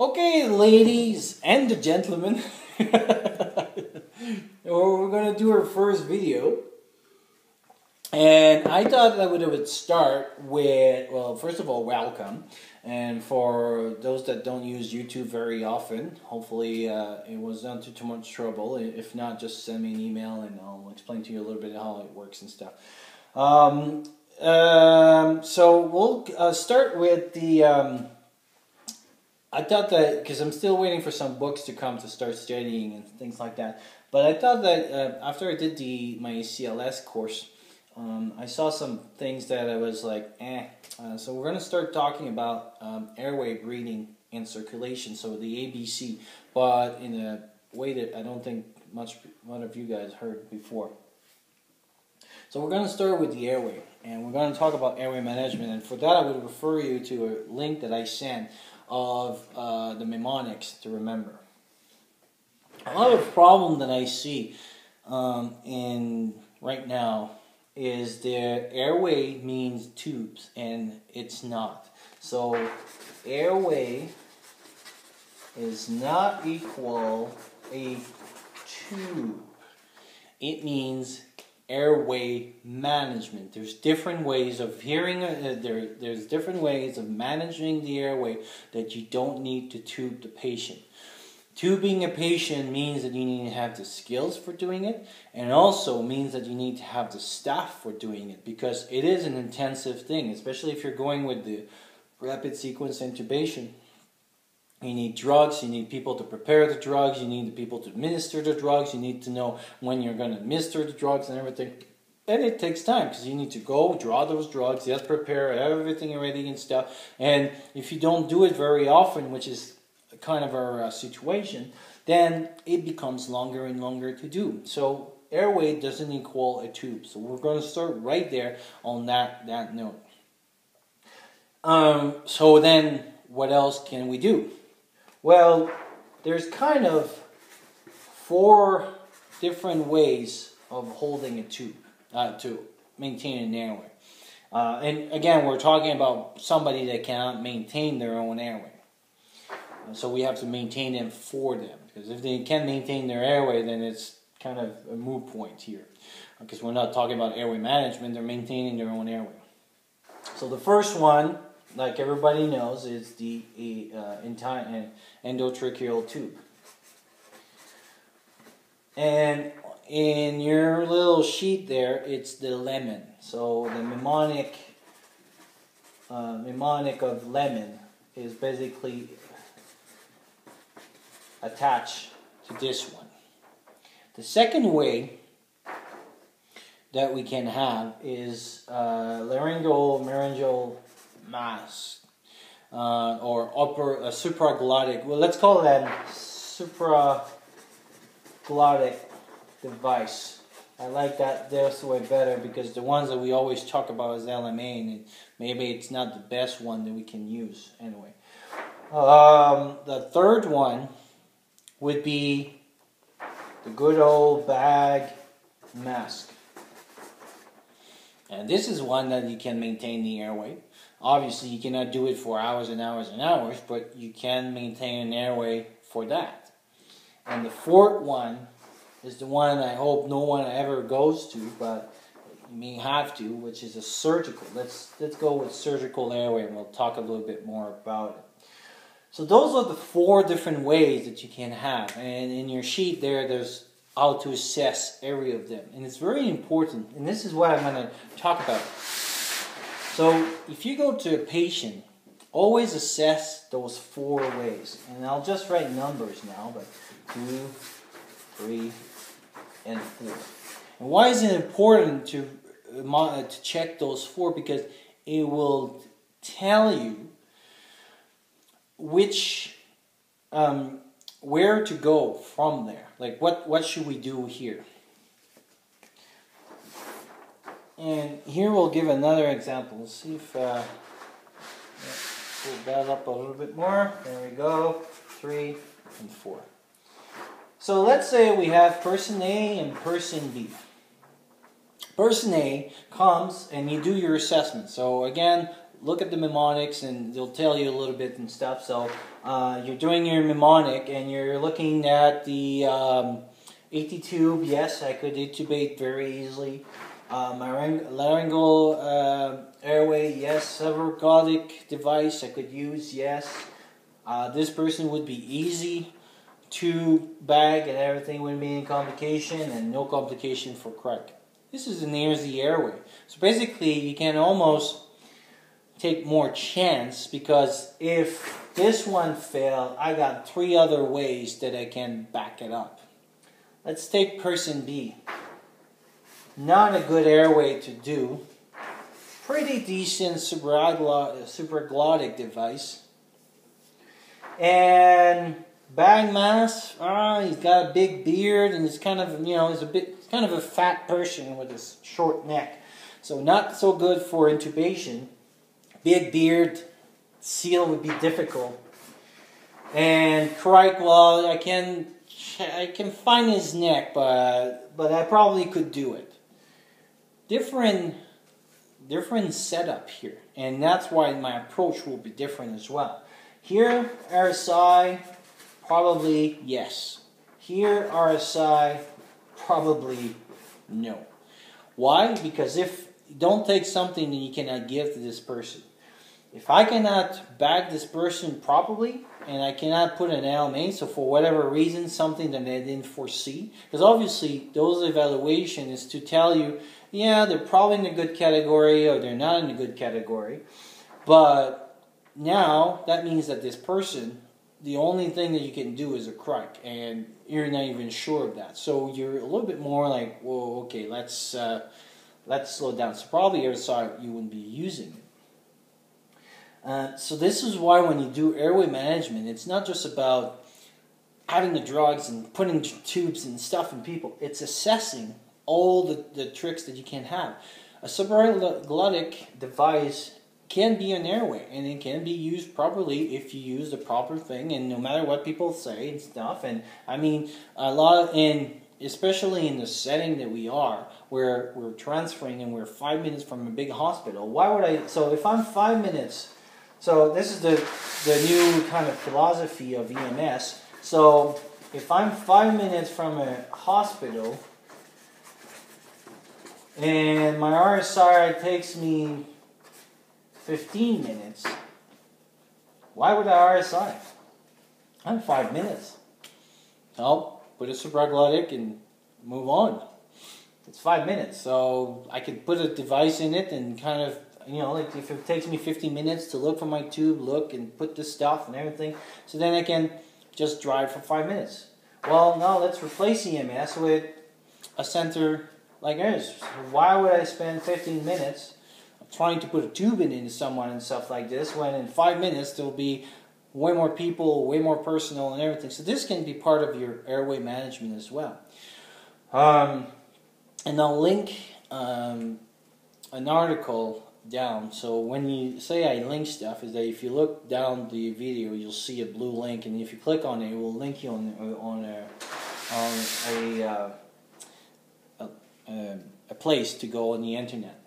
Okay, ladies and the gentlemen, we're going to do our first video. And I thought that we would start with, well, first of all, welcome. And for those that don't use YouTube very often, hopefully it was not too much trouble. If not, just send me an email and I'll explain to you a little bit how it works and stuff. So we'll start with the... I thought that, because I'm still waiting for some books to come to start studying and things like that, but I thought that after I did my CLS course, I saw some things that I was like, so we're going to start talking about airway, breathing, and circulation, so the ABC, but in a way that I don't think one of you guys heard before. So we're going to start with the airway, and we're going to talk about airway management, and for that I would refer you to a link that I sent of the mnemonics to remember. Another problem that I see right now is the airway means tubes, and it's not. So airway is not equal a tube. It means airway management. There's different ways of there's different ways of managing the airway that you don't need to tube the patient. Tubing a patient means that you need to have the skills for doing it, and also means that you need to have the staff for doing it, because it is an intensive thing, especially if you're going with the rapid sequence intubation. You need drugs, you need people to prepare the drugs, you need the people to administer the drugs, you need to know when you're going to administer the drugs and everything. And it takes time, because you need to go, draw those drugs, you have to prepare everything ready and stuff. And if you don't do it very often, which is kind of our situation, then it becomes longer and longer to do. So airway doesn't equal a tube. So we're going to start right there on that note. So then what else can we do? Well, there's kind of 4 different ways of holding a tube to maintain an airway. And again, we're talking about somebody that cannot maintain their own airway. So we have to maintain them for them. Because if they can't maintain their airway, then it's kind of a moot point here. Because we're not talking about airway management, they're maintaining their own airway. So the first one, like everybody knows, is the endotracheal tube. And in your little sheet there, it's the lemon. So the mnemonic of lemon is basically attached to this one. The second way that we can have is laryngeal mask, or supraglottic. Well, let's call that supraglottic device. I like that this way better, because the ones that we always talk about is LMA, and maybe it's not the best one that we can use anyway. The third one would be the good old bag mask. And this is one that you can maintain the airway. Obviously, you cannot do it for hours and hours and hours, but you can maintain an airway for that. And the fourth one is the one I hope no one ever goes to, but you may have to, which is a surgical. Let's go with surgical airway, and we'll talk a little bit more about it. So those are the 4 different ways that you can have. And in your sheet there's how to assess every of them. And it's very important, and this is what I'm going to talk about. So if you go to a patient, always assess those 4 ways. And I'll just write numbers now, but 2, 3, and 4. And why is it important to check those 4? Because it will tell you where to go from there. Like what should we do here? And here we'll give another example. Let's see if pull that up a little bit more. There we go. 3 and 4. So let's say we have person A and person B. Person A comes and you do your assessment. So again, look at the mnemonics and they'll tell you a little bit and stuff. So you're doing your mnemonic and you're looking at the AT tube. Yes, I could intubate very easily. My laryngeal airway, yes. Subarachnoid device I could use, yes. This person would be easy to bag and everything wouldn't be any complication, and no complication for Crike. This is an easy airway. So basically you can almost take more chance, because if this one failed, I got 3 other ways that I can back it up. Let's take person B. Not a good airway to do. Pretty decent supraglottic device. And bag mass, he's got a big beard and he's kind of, he's kind of a fat person with a short neck. So not so good for intubation. Big beard, seal would be difficult. And Crike, well, I can find his neck, but I probably could do it. Different setup here, and that's why my approach will be different as well. Here, RSI, probably yes. Here, RSI, probably no. Why? Because if you don't take something that you cannot give to this person. If I cannot bag this person properly, and I cannot put an LMA, so for whatever reason, something that I didn't foresee, because obviously those evaluation is to tell you, yeah, they're probably in a good category or they're not in a good category, but now that means that this person, the only thing that you can do is a Crike, and you're not even sure of that. So you're a little bit more like, whoa, okay, let's slow down. So probably RSI you wouldn't be using it. So this is why when you do airway management, it's not just about having the drugs and putting tubes and stuff in people. It's assessing all the tricks that you can have. A subarachnoid device can be an airway, and it can be used properly if you use the proper thing, and no matter what people say and stuff. And I mean, especially in the setting that we are, where we're transferring and we're 5 minutes from a big hospital. Why would I? So if I'm 5 minutes. So this is the new kind of philosophy of EMS. So if I'm 5 minutes from a hospital and my RSI takes me 15 minutes, why would I RSI? I'm 5 minutes. I'll put a supraglottic and move on. It's 5 minutes, so I could put a device in it and kind of, like if it takes me 15 minutes to look for my tube, look and put the stuff and everything, so then I can just drive for 5 minutes. Well, now let's replace EMS with a center like ours. So why would I spend 15 minutes trying to put a tube into someone and stuff like this, when in 5 minutes there will be way more people, way more personnel and everything. So this can be part of your airway management as well. And I'll link an article down. So when you say I link stuff, is that if you look down the video, you'll see a blue link, and if you click on it, it will link you on a place to go on the internet.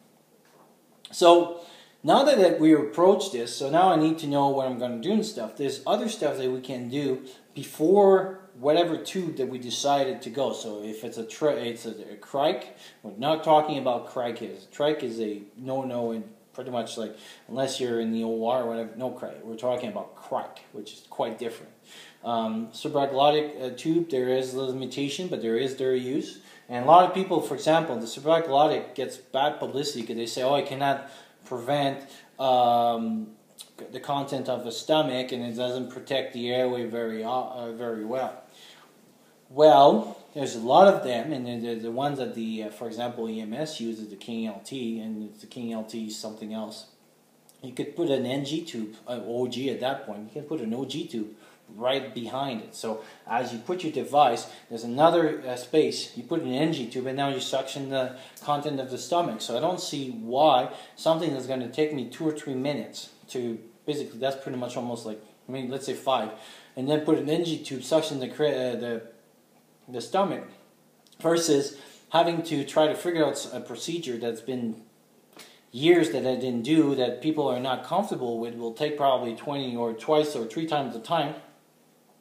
So now that we approach this, so now I need to know what I'm going to do and stuff. There's other stuff that we can do before whatever tube that we decided to go. So if it's a Crike, we're not talking about Crike. Crike is a no-no, and pretty much like, unless you're in the OR or whatever, no Crike. We're talking about Crike, which is quite different. Subarachnoid tube, there is a limitation, but there is their use. And a lot of people, for example, the subarachnoid gets bad publicity because they say, oh, I cannot prevent the content of the stomach, and it doesn't protect the airway very well. Well, there's a lot of them, and the ones that for example, EMS uses, the King LT, and the King LT is something else. You could put an NG tube, OG at that point. You can put an OG tube right behind it. So as you put your device, there's another space. You put an NG tube, and now you suction the content of the stomach. So I don't see why something that's going to take me 2 or 3 minutes to, basically, that's pretty much almost like, I mean, let's say 5, and then put an NG tube, suction the stomach, versus having to try to figure out a procedure that's been years that I didn't do, that people are not comfortable with, will take probably 20 or twice or 3 times the time,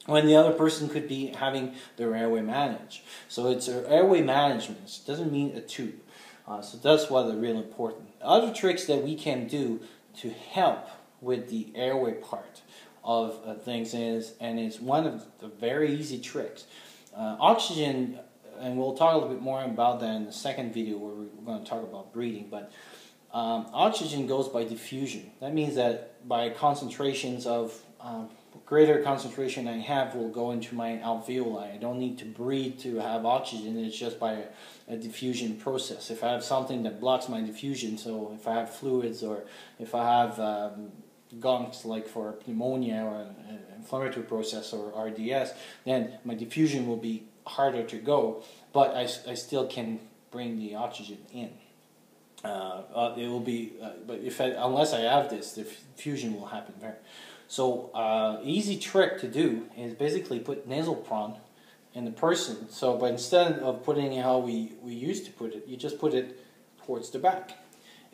when the other person could be having their airway managed. So it's airway management. It doesn't mean a tube. So that's why they're real important. Other tricks that we can do to help with the airway part of things is, and it's one of the very easy tricks, oxygen, and we'll talk a little bit more about that in the second video where we're going to talk about breathing, but oxygen goes by diffusion. That means that by concentrations of greater concentration I have will go into my alveoli. I don't need to breathe to have oxygen. It's just by a diffusion process. If I have something that blocks my diffusion, so if I have fluids or if I have gunks like for pneumonia or an inflammatory process or RDS, then my diffusion will be harder to go, but I still can bring the oxygen in. It will be, but unless I have this, the diffusion will happen there. So easy trick to do is basically put nasal prong in the person. So, but instead of putting it how we used to put it, you just put it towards the back.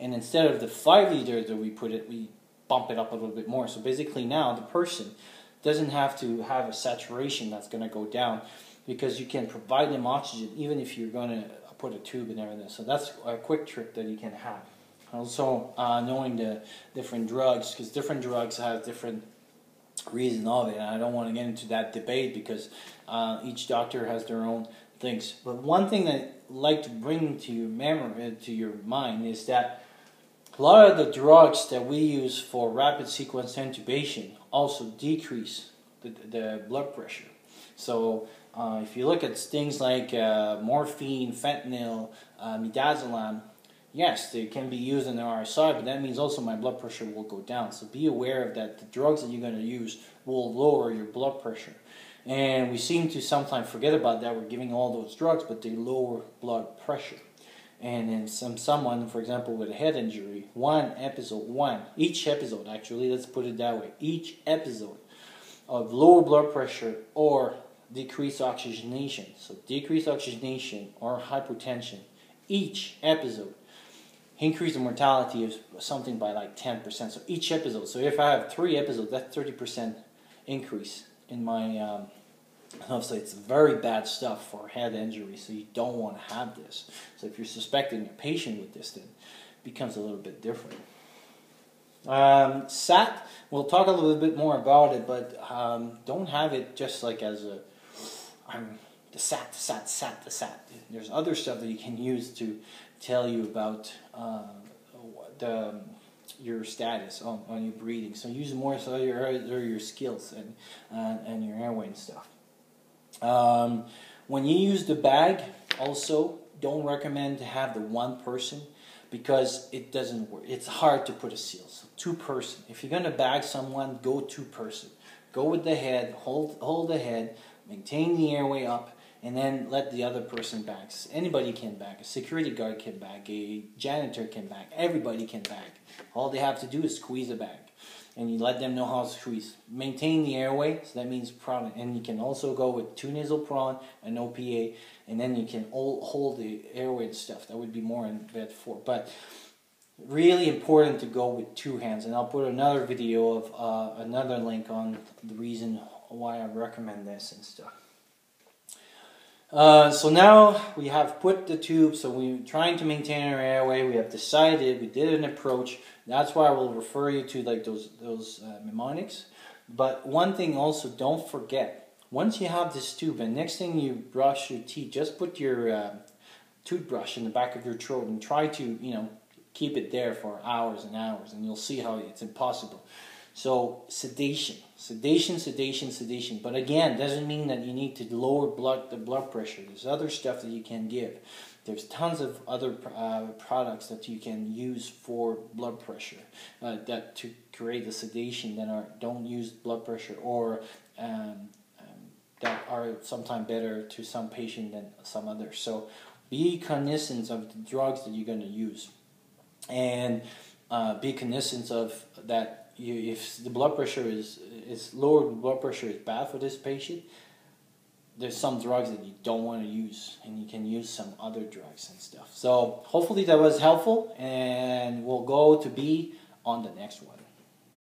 And instead of the 5 liters that we put it, we bump it up a little bit more. So basically now the person doesn't have to have a saturation that's going to go down, because you can provide them oxygen even if you're going to put a tube and everything. So that's a quick trick that you can have. Also, knowing the different drugs, because different drugs have different reason of it, and I don't want to get into that debate because each doctor has their own things. But one thing that I'd like to bring to your memory, to your mind, is that a lot of the drugs that we use for rapid sequence intubation also decrease the blood pressure. So if you look at things like morphine, fentanyl, midazolam, yes, they can be used in the RSI, but that means also my blood pressure will go down. So be aware of that. The drugs that you're going to use will lower your blood pressure. And we seem to sometimes forget about that. We're giving all those drugs, but they lower blood pressure. And in someone, for example, with a head injury, each episode actually, let's put it that way, each episode of lower blood pressure or decreased oxygenation, so decreased oxygenation or hypotension, each episode increase the mortality of something by like 10%. So each episode. So if I have 3 episodes, that's 30% increase in my. Obviously, it's very bad stuff for head injury. So you don't want to have this. So if you're suspecting a patient with this, then it becomes a little bit different. SAT. We'll talk a little bit more about it, but don't have it just like as a the SAT. There's other stuff that you can use to tell you about your status on your breathing. So use more so your skills and your airway and stuff. When you use the bag, also don't recommend to have the one person, because it doesn't work. It's hard to put a seal. So 2 person. If you're gonna bag someone, go 2 person. Go with the head. Hold the head. Maintain the airway up, and then let the other person bag. Anybody can bag. A security guard can bag. A janitor can bag. Everybody can bag. All they have to do is squeeze a bag, and you let them know how to squeeze. Maintain the airway, so that means prong. And you can also go with 2 nasal prong and OPA, and then you can hold the airway and stuff. That would be more in bed 4. But really important to go with 2 hands, and I'll put another video of another link on the reason why I recommend this and stuff. So now we have put the tube, so we're trying to maintain our airway. We have decided, we did an approach. That's why I will refer you to like those mnemonics. But one thing also, don't forget, once you have this tube, and next thing you brush your teeth, just put your toothbrush in the back of your throat and try to, keep it there for hours and hours, and you'll see how it's impossible. So sedation. But again, doesn't mean that you need to lower the blood pressure. There's other stuff that you can give. There's tons of other products that you can use for blood pressure that to create the sedation that don't use blood pressure, or that are sometimes better to some patient than some others. So be cognizant of the drugs that you're going to use, and be cognizant of that. If the blood pressure is lower, blood pressure is bad for this patient, there's some drugs that you don't want to use, and you can use some other drugs and stuff. So hopefully that was helpful, and we'll go to B on the next one.